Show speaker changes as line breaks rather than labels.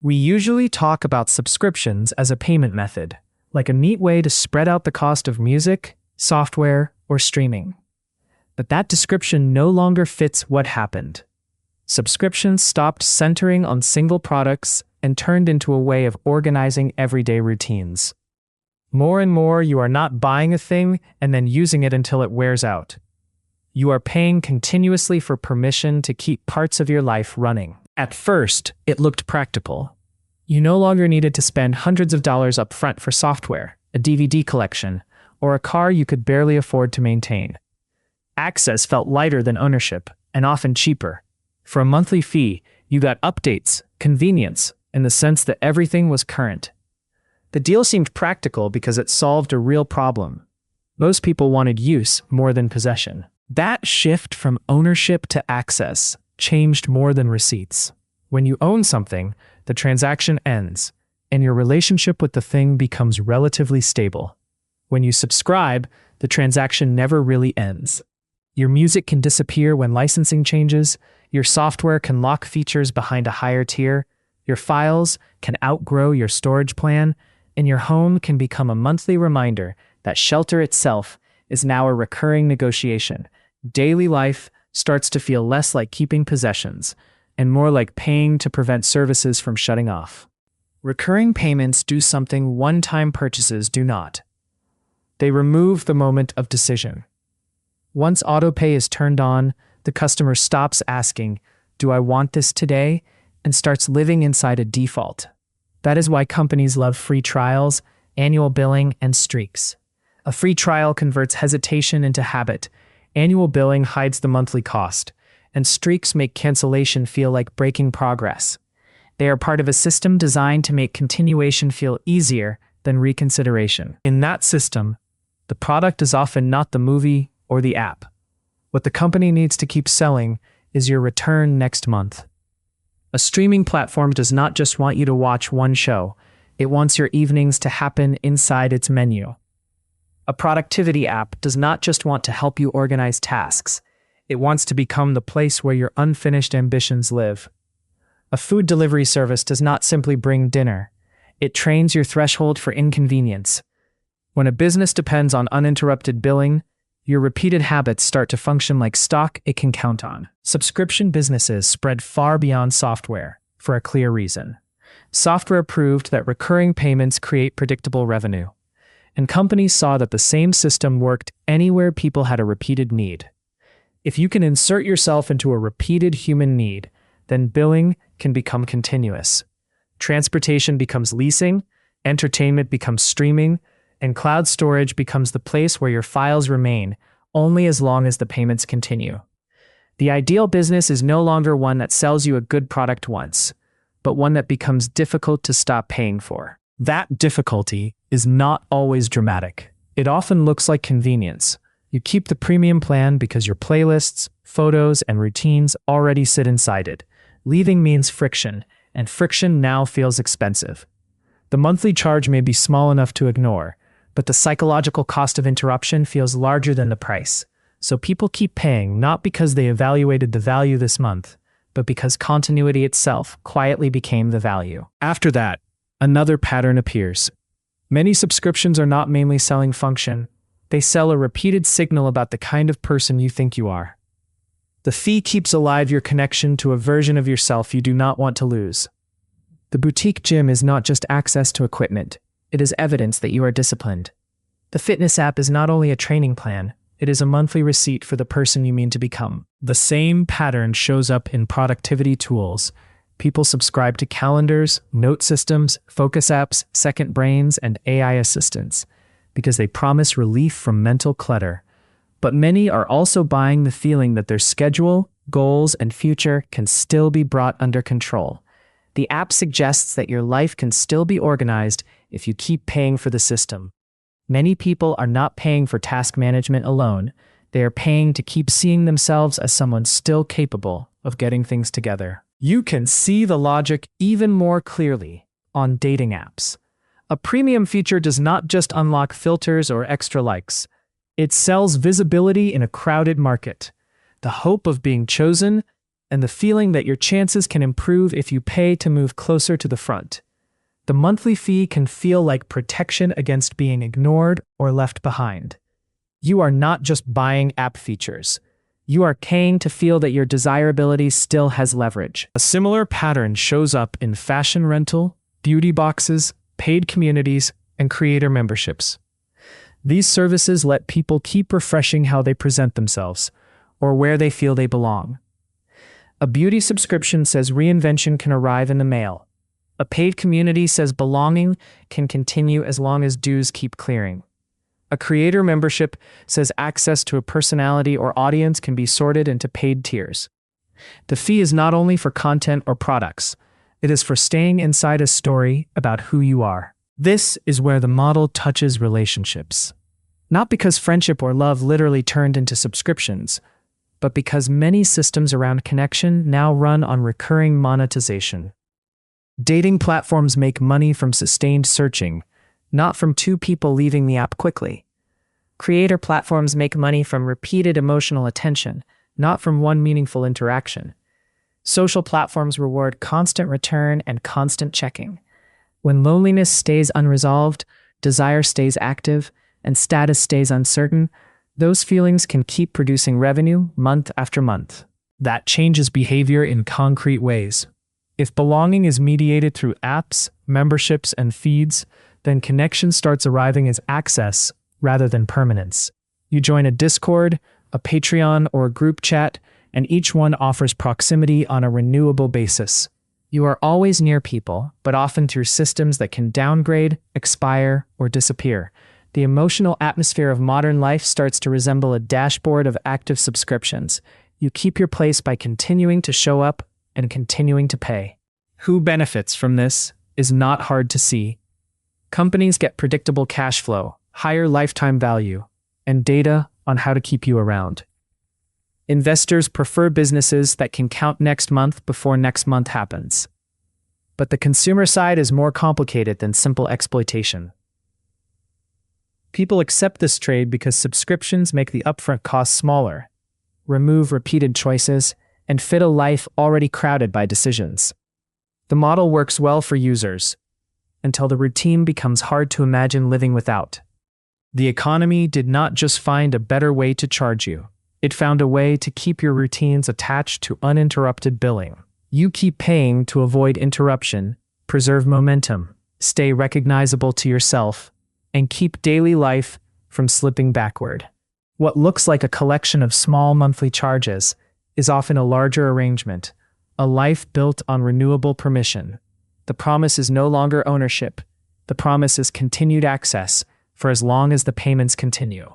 We usually talk about subscriptions as a payment method, like a neat way to spread out the cost of music, software, or streaming. But that description no longer fits what happened. Subscriptions stopped centering on single products and turned into a way of organizing everyday routines. More and more, you are not buying a thing and then using it until it wears out. You are paying continuously for permission to keep parts of your life running. At first, it looked practical. You no longer needed to spend hundreds of dollars up front for software, a DVD collection, or a car you could barely afford to maintain. Access felt lighter than ownership, and often cheaper. For a monthly fee, you got updates, convenience, and the sense that everything was current. The deal seemed practical because it solved a real problem. Most people wanted use more than possession. That shift from ownership to access changed more than receipts. When you own something, the transaction ends, and your relationship with the thing becomes relatively stable. When you subscribe, the transaction never really ends. Your music can disappear when licensing changes, your software can lock features behind a higher tier, your files can outgrow your storage plan, and your home can become a monthly reminder that shelter itself is now a recurring negotiation. Daily life starts to feel less like keeping possessions and more like paying to prevent services from shutting off. Recurring payments do something one-time purchases do not. They remove the moment of decision. Once autopay is turned on, the customer stops asking, "Do I want this today?" and starts living inside a default. That is why companies love free trials, annual billing, and streaks. A free trial converts hesitation into habit, annual billing hides the monthly cost, and streaks make cancellation feel like breaking progress. They are part of a system designed to make continuation feel easier than reconsideration. In that system, the product is often not the movie or the app. What the company needs to keep selling is your return next month. A streaming platform does not just want you to watch one show, it wants your evenings to happen inside its menu. A productivity app does not just want to help you organize tasks, it wants to become the place where your unfinished ambitions live. A food delivery service does not simply bring dinner, it trains your threshold for inconvenience. When a business depends on uninterrupted billing, your repeated habits start to function like stock it can count on. Subscription businesses spread far beyond software, for a clear reason. Software proved that recurring payments create predictable revenue, and companies saw that the same system worked anywhere people had a repeated need. If you can insert yourself into a repeated human need, then billing can become continuous. Transportation becomes leasing, entertainment becomes streaming, and cloud storage becomes the place where your files remain only as long as the payments continue. The ideal business is no longer one that sells you a good product once, but one that becomes difficult to stop paying for. That difficulty is not always dramatic. It often looks like convenience. You keep the premium plan because your playlists, photos, and routines already sit inside it. Leaving means friction, and friction now feels expensive. The monthly charge may be small enough to ignore, but the psychological cost of interruption feels larger than the price. So people keep paying not because they evaluated the value this month, but because continuity itself quietly became the value. After that, another pattern appears. Many subscriptions are not mainly selling function, they sell a repeated signal about the kind of person you think you are. The fee keeps alive your connection to a version of yourself you do not want to lose. The boutique gym is not just access to equipment, it is evidence that you are disciplined. The fitness app is not only a training plan, it is a monthly receipt for the person you mean to become. The same pattern shows up in productivity tools. People subscribe to calendars, note systems, focus apps, second brains, and AI assistants because they promise relief from mental clutter. But many are also buying the feeling that their schedule, goals, and future can still be brought under control. The app suggests that your life can still be organized if you keep paying for the system. Many people are not paying for task management alone. They are paying to keep seeing themselves as someone still capable of getting things together. You can see the logic even more clearly on dating apps. A premium feature does not just unlock filters or extra likes. It sells visibility in a crowded market. The hope of being chosen, and the feeling that your chances can improve if you pay to move closer to the front. The monthly fee can feel like protection against being ignored or left behind. You are not just buying app features. You are paying to feel that your desirability still has leverage. A similar pattern shows up in fashion rental, beauty boxes, paid communities, and creator memberships. These services let people keep refreshing how they present themselves, or where they feel they belong. A beauty subscription says reinvention can arrive in the mail. A paid community says belonging can continue as long as dues keep clearing. A creator membership says access to a personality or audience can be sorted into paid tiers. The fee is not only for content or products, it is for staying inside a story about who you are. This is where the model touches relationships. Not because friendship or love literally turned into subscriptions, but because many systems around connection now run on recurring monetization. Dating platforms make money from sustained searching, not from two people leaving the app quickly. Creator platforms make money from repeated emotional attention, not from one meaningful interaction. Social platforms reward constant return and constant checking. When loneliness stays unresolved, desire stays active, and status stays uncertain, those feelings can keep producing revenue month after month. That changes behavior in concrete ways. If belonging is mediated through apps, memberships, and feeds, then connection starts arriving as access rather than permanence. You join a Discord, a Patreon, or a group chat, and each one offers proximity on a renewable basis. You are always near people, but often through systems that can downgrade, expire, or disappear. The emotional atmosphere of modern life starts to resemble a dashboard of active subscriptions. You keep your place by continuing to show up and continuing to pay. Who benefits from this is not hard to see. Companies get predictable cash flow, higher lifetime value, and data on how to keep you around. Investors prefer businesses that can count next month before next month happens. But the consumer side is more complicated than simple exploitation. People accept this trade because subscriptions make the upfront costs smaller, remove repeated choices, and fit a life already crowded by decisions. The model works well for users, until the routine becomes hard to imagine living without. The economy did not just find a better way to charge you. It found a way to keep your routines attached to uninterrupted billing. You keep paying to avoid interruption, preserve momentum, stay recognizable to yourself, and keep daily life from slipping backward. What looks like a collection of small monthly charges is often a larger arrangement, a life built on renewable permission. The promise is no longer ownership. The promise is continued access for as long as the payments continue.